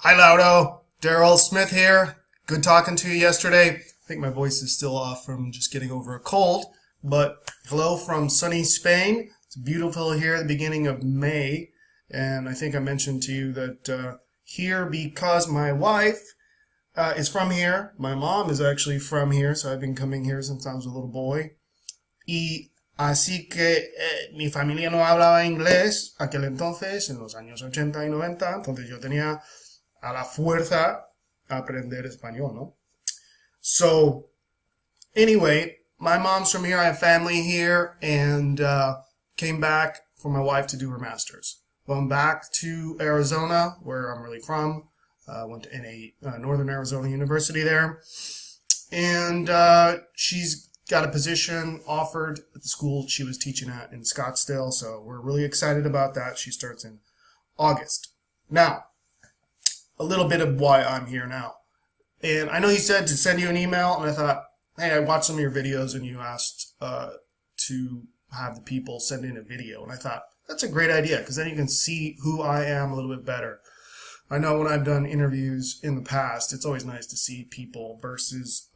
Hi, Laudo. Daryl Smith here. Good talking to you yesterday. I think my voice is still off from just getting over a cold, but hello from sunny Spain. It's beautiful here at the beginning of May, and I think I mentioned to you that here because my wife is from here. My mom is actually from here, so I've been coming here since I was a little boy. Y así que mi familia no hablaba inglés aquel entonces, en los años 80 y 90, entonces yo tenía a la fuerza aprender español, ¿no? So, anyway, my mom's from here. I have family here, and came back for my wife to do her master's. Going back to Arizona, where I'm really from. Went to Northern Arizona University there, and she's got a position offered at the school she was teaching at in Scottsdale. So we're really excited about that. She starts in August. Now, a little bit of why I'm here now. And I know you said to send you an email, and I thought, hey, I watched some of your videos and you asked to have the people send in a video. And I thought, that's a great idea, because then you can see who I am a little bit better. I know when I've done interviews in the past, it's always nice to see people versus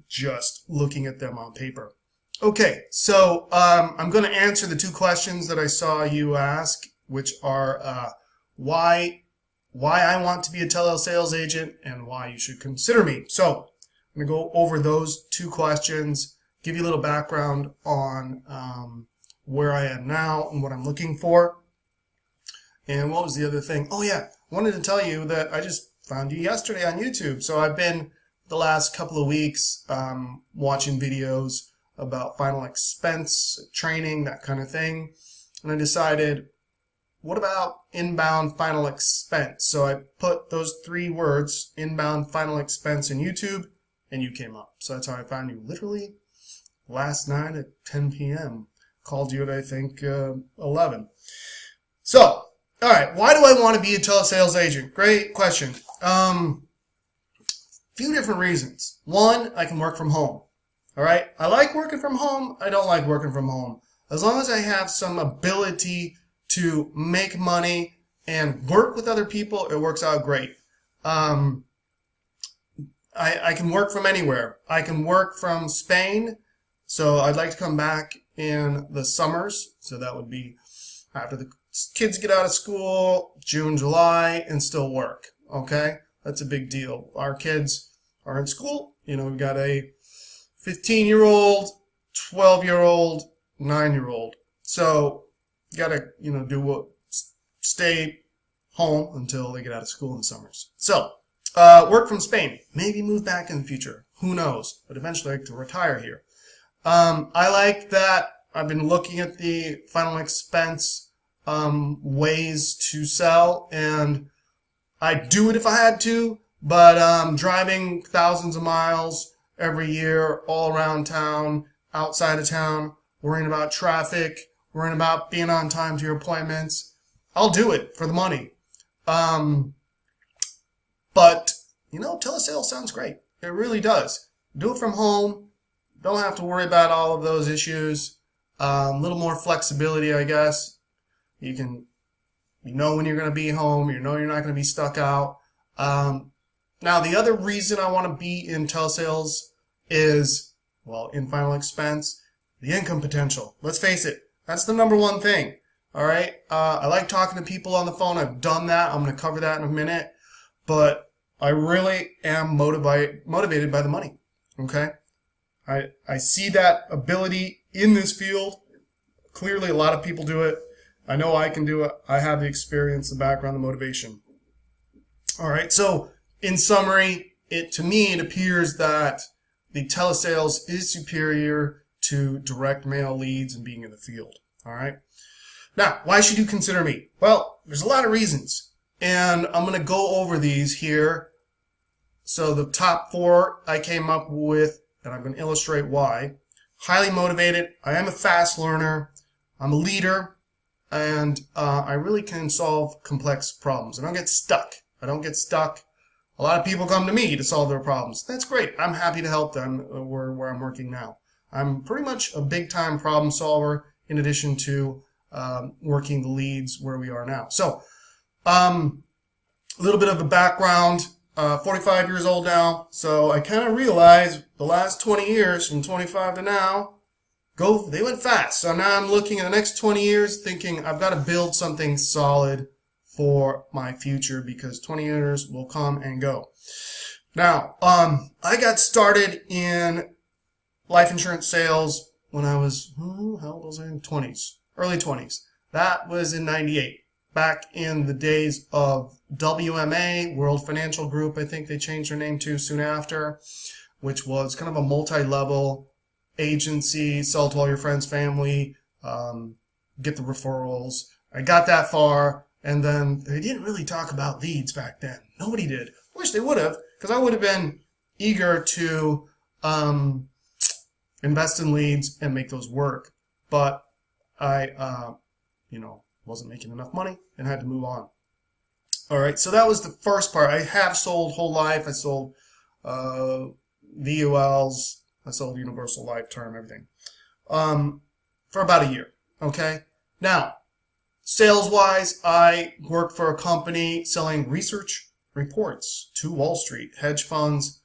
just looking at them on paper. Okay, so I'm going to answer the two questions that I saw you ask, which are why I want to be a telesales agent and why you should consider me. So I'm going to go over those two questions, give you a little background on where I am now and what I'm looking for. And what was the other thing? Oh yeah, I wanted to tell you that I just found you yesterday on YouTube. So I've been the last couple of weeks watching videos about final expense, training, that kind of thing. And I decided, what about inbound final expense? So I put those three words, inbound final expense, in YouTube, and you came up. So that's how I found you literally last night at 10 p.m. Called you at, I think, 11. So, all right, why do I want to be a telesales agent? Great question. Few different reasons. One, I can work from home. All right, I like working from home. I don't like working from home. As long as I have some ability to make money and work with other people, it works out great. I can work from anywhere. I can work from Spain, so I'd like to come back in the summers. So that would be after the kids get out of school, June, July, and still work. Okay, that's a big deal. Our kids are in school. You know, we've got a 15-year-old, 12-year-old, 9-year-old. So you gotta, stay home until they get out of school in the summers. So work from Spain. Maybe move back in the future. Who knows? But eventually I like to retire here. I like that I've been looking at the final expense ways to sell, and I'd do it if I had to, but driving thousands of miles every year all around town, outside of town, worrying about traffic, worrying about being on time to your appointments, I'll do it for the money. But, telesales sounds great. It really does. Do it from home. Don't have to worry about all of those issues. A little more flexibility, I guess. You know when you're going to be home. You know you're not going to be stuck out. Now, the other reason I want to be in telesales is, in final expense, the income potential. Let's face it. That's the number one thing. All right. I like talking to people on the phone. I've done that. I'm going to cover that in a minute. But I really am motivated by the money. Okay. I see that ability in this field. Clearly, a lot of people do it. I know I can do it. I have the experience, the background, the motivation. All right. So, in summary, to me, it appears that the telesales is superior to direct mail leads and being in the field. All right. Now, why should you consider me? Well, there's a lot of reasons, and I'm going to go over these here. So the top four I came up with, and I'm going to illustrate why. Highly motivated. I am a fast learner. I'm a leader, and I really can solve complex problems. I don't get stuck. A lot of people come to me to solve their problems. That's great. I'm happy to help them where I'm working now. I'm pretty much a big-time problem solver in addition to working the leads where we are now. So A little bit of a background. 45 years old now, so I kind of realized the last 20 years, from 25 to now, they went fast. So now I'm looking at the next 20 years thinking I've got to build something solid for my future, because 20 years will come and go. Now, I got started in life insurance sales when I was, how old was I? In 20s, early 20s. That was in 98. Back in the days of WMA, World Financial Group, I think they changed their name to soon after, which was kind of a multi-level agency, sell to all your friends, family, get the referrals. I got that far, and then they didn't really talk about leads back then. Nobody did. I wish they would have, because I would have been eager to invest in leads and make those work. But I, wasn't making enough money and had to move on. All right, so that was the first part. I have sold whole life. I sold VULs. I sold universal life term, everything, for about a year. Okay, now sales-wise, I worked for a company selling research reports to Wall Street, hedge funds,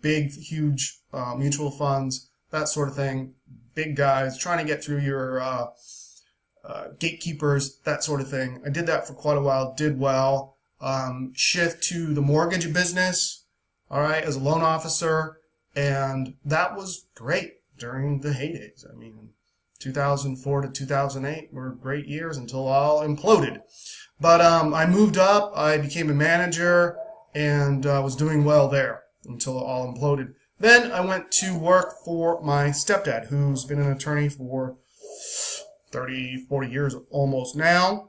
big, huge mutual funds, that sort of thing. Big guys trying to get through your gatekeepers, that sort of thing. I did that for quite a while, did well. Shift to the mortgage business, all right, as a loan officer, and that was great during the heydays. I mean, 2004 to 2008 were great years until all imploded. But I moved up, I became a manager, and was doing well there until it all imploded. Then I went to work for my stepdad, who's been an attorney for 30, 40 years almost now.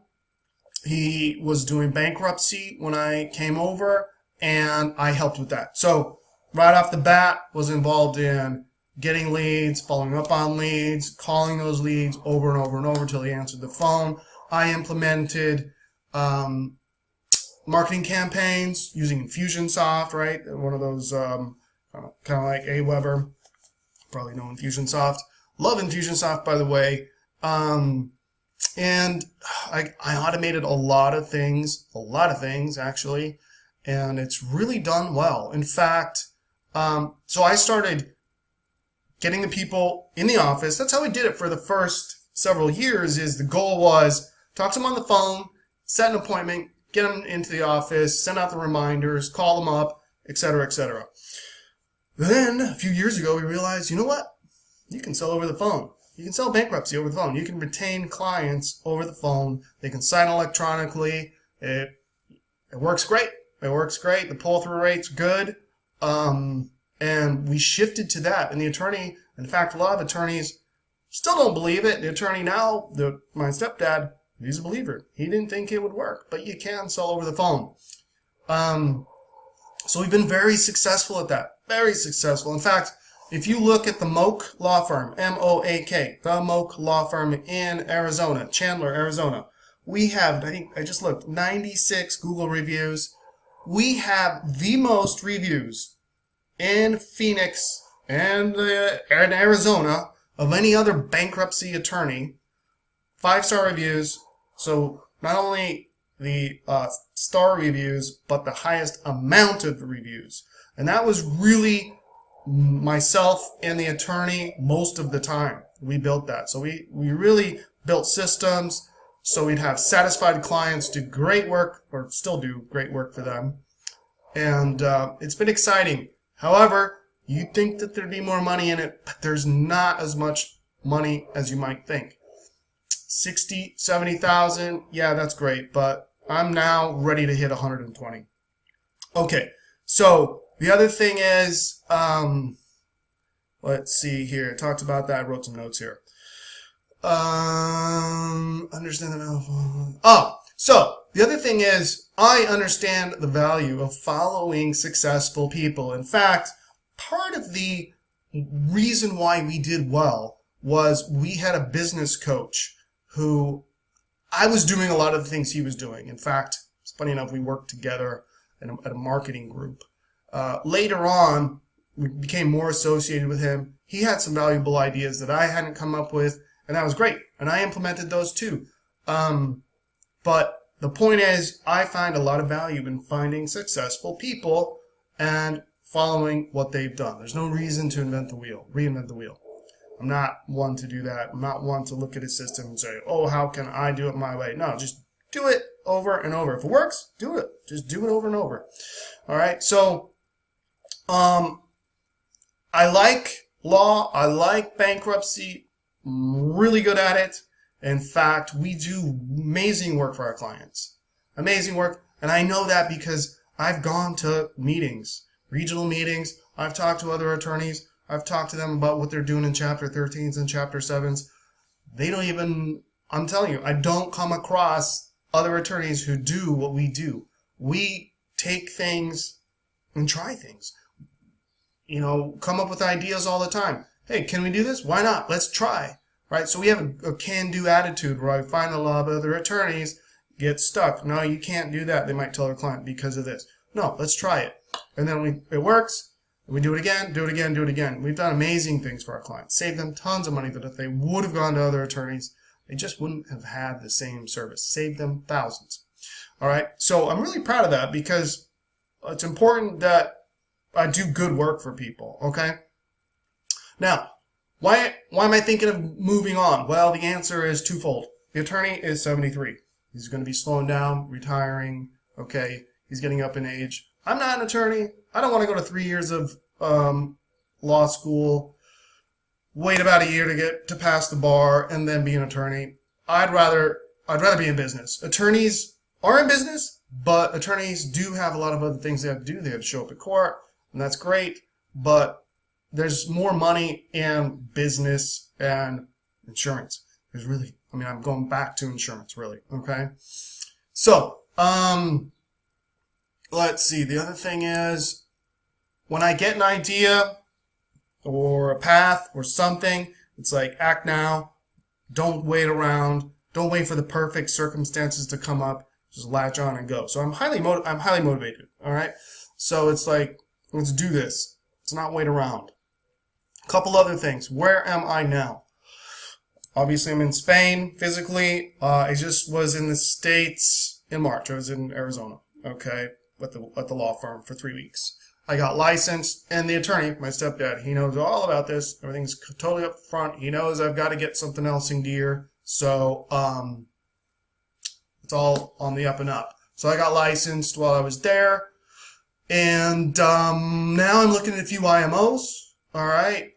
He was doing bankruptcy when I came over, and I helped with that. So right off the bat, was involved in getting leads, following up on leads, calling those leads over and over and over until he answered the phone. I implemented marketing campaigns using Infusionsoft, right? One of those kind of like Aweber. Probably know Infusionsoft. Love Infusionsoft, by the way. And I automated a lot of things actually, and it's really done well. In fact, so I started getting the people in the office. That's how we did it for the first several years. Is the goal was talk to them on the phone, set an appointment, get them into the office, send out the reminders, call them up, etc., etc. Then a few years ago, we realized, you know what? You can sell over the phone. You can sell bankruptcy over the phone. You can retain clients over the phone. They can sign electronically. It works great. It works great. The pull-through rate's good. And we shifted to that. And the attorney, in fact, a lot of attorneys still don't believe it. The attorney now, my stepdad, he's a believer. He didn't think it would work, but you can sell over the phone. So we've been very successful at that. Very successful. In fact, if you look at the Moak Law Firm, M-O-A-K, the Moak Law Firm in Arizona, Chandler, Arizona, we have, I just looked, 96 Google reviews. We have the most reviews in Phoenix and in Arizona of any other bankruptcy attorney. 5-star reviews. So not only the star reviews, but the highest amount of reviews. And that was really myself and the attorney most of the time. We built that. So we really built systems so we'd have satisfied clients, do great work, or still do great work for them. And it's been exciting. However, you'd think that there'd be more money in it, but there's not as much money as you might think. 60, 70,000, yeah, that's great, but I'm now ready to hit 120. Okay, so the other thing is, let's see here. I talked about that. I wrote some notes here. Understand the value. Oh, so the other thing is, I understand the value of following successful people. In fact, part of the reason why we did well was we had a business coach who I was doing a lot of the things he was doing. In fact, it's funny enough, we worked together at a marketing group. Later on, we became more associated with him. He had some valuable ideas that I hadn't come up with, and that was great. And I implemented those too. But the point is, I find a lot of value in finding successful people and following what they've done. There's no reason to reinvent the wheel. I'm not one to do that. I'm not one to look at a system and say, oh, how can I do it my way? No, just do it over and over. If it works, do it. Just do it over and over. All right. So, I like law. I like bankruptcy. I'm really good at it. In fact, we do amazing work for our clients. Amazing work. And I know that because I've gone to meetings, regional meetings. I've talked to other attorneys. I've talked to them about what they're doing in Chapter 13s and Chapter 7s. They don't even, I'm telling you, I don't come across other attorneys who do what we do. We take things and try things. You know, come up with ideas all the time. Hey, can we do this? Why not? Let's try. Right? So we have a can-do attitude where I find a lot of other attorneys get stuck. No, you can't do that. They might tell their client because of this. No, let's try it. And then it works. We do it again, do it again, do it again. We've done amazing things for our clients. Saved them tons of money that if they would have gone to other attorneys, they just wouldn't have had the same service. Saved them thousands. All right? So I'm really proud of that because it's important that I do good work for people, okay? Now, why am I thinking of moving on? Well, the answer is twofold. The attorney is 73. He's going to be slowing down, retiring, okay? He's getting up in age. I'm not an attorney. I don't want to go to 3 years of law school, wait about a year to get to pass the bar, and then be an attorney. I'd rather be in business. Attorneys are in business, but attorneys do have a lot of other things they have to do. They have to show up at court, and that's great, but there's more money in business and insurance. There's really, I mean, I'm going back to insurance, really, okay? So, let's see. The other thing is, when I get an idea or a path or something, it's like, act now. Don't wait around. Don't wait for the perfect circumstances to come up. Just latch on and go. So I'm highly motivated, all right? So it's like, let's do this. Let's not wait around. A couple other things. Where am I now? Obviously, I'm in Spain physically. I just was in the States in March. I was in Arizona, okay, at the law firm for 3 weeks. I got licensed, and the attorney, my stepdad, he knows all about this. Everything's totally up front. He knows I've got to get something else in gear. So it's all on the up and up. So I got licensed while I was there. And now I'm looking at a few IMOs. All right.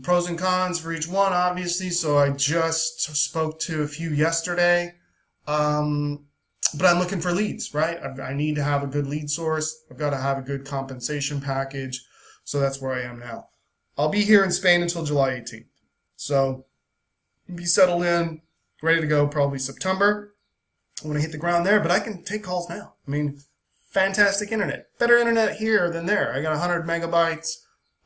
Pros and cons for each one, obviously. So I just spoke to a few yesterday. But I'm looking for leads, right? I need to have a good lead source. I've got to have a good compensation package. So that's where I am now. I'll be here in Spain until July 18th. So be settled in, ready to go probably September. I want to hit the ground there, but I can take calls now. I mean, fantastic internet. Better internet here than there. I got 100 megabytes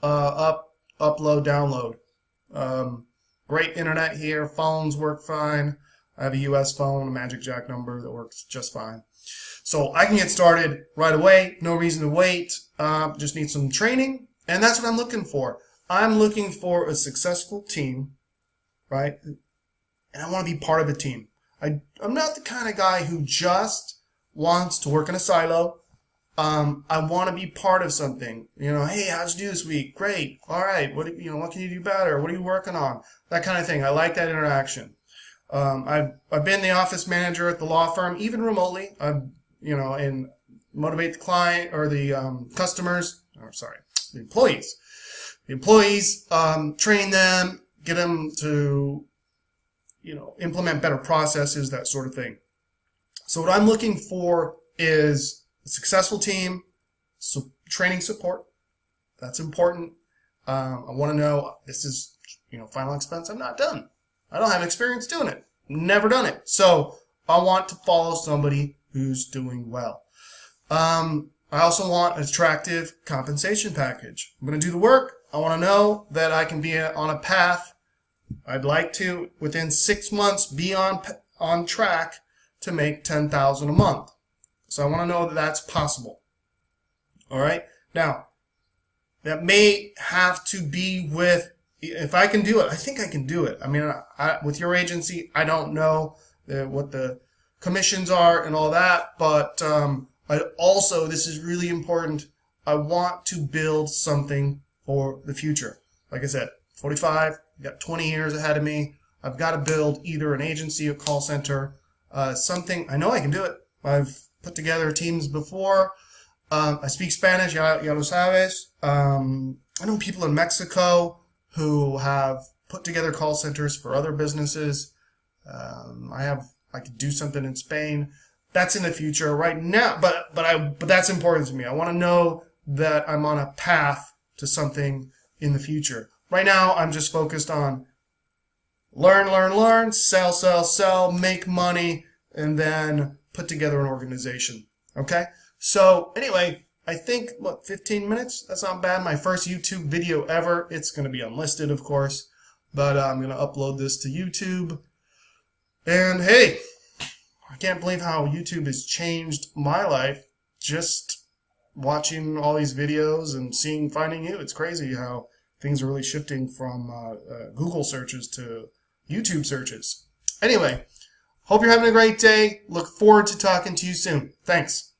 upload, download. Great internet here. Phones work fine. I have a US phone, a Magic Jack number that works just fine. So I can get started right away. No reason to wait. Just need some training. And that's what I'm looking for. I'm looking for a successful team, right? And I want to be part of a team. I'm not the kind of guy who just wants to work in a silo. I want to be part of something. You know, hey, how'd you do this week? Great. All right. What can you do better? What are you working on? That kind of thing. I like that interaction. I've been the office manager at the law firm, even remotely. And motivate the client or the customers. The employees. The employees, train them, get them to, implement better processes, that sort of thing. So what I'm looking for is a successful team, training support. That's important. I want to know this is, final expense. I'm not done. I don't have experience doing it. Never done it. So I want to follow somebody who's doing well. I also want an attractive compensation package. I'm going to do the work. I want to know that I can be on a path. I'd like to, within 6 months, be on track to make $10,000 a month. So I want to know that that's possible. All right. Now, that may have to be with, if I can do it, I think I can do it. I mean, with your agency, I don't know what the commissions are and all that, but I also, this is really important, I want to build something for the future. Like I said, 45, I've got 20 years ahead of me. I've got to build either an agency, a call center, something. I know I can do it. I've put together teams before. I speak Spanish, ya lo sabes. I know people in Mexico who have put together call centers for other businesses. I could do something in Spain. That's in the future. Right now, but that's important to me. I want to know that I'm on a path to something in the future. Right now, I'm just focused on learn, sell, make money, and then put together an organization. Okay? So anyway, I think, 15 minutes? That's not bad. My first YouTube video ever. It's going to be unlisted, of course, but I'm going to upload this to YouTube. And hey, I can't believe how YouTube has changed my life just watching all these videos and finding you. It's crazy how things are really shifting from Google searches to YouTube searches. Anyway, hope you're having a great day. Look forward to talking to you soon. Thanks.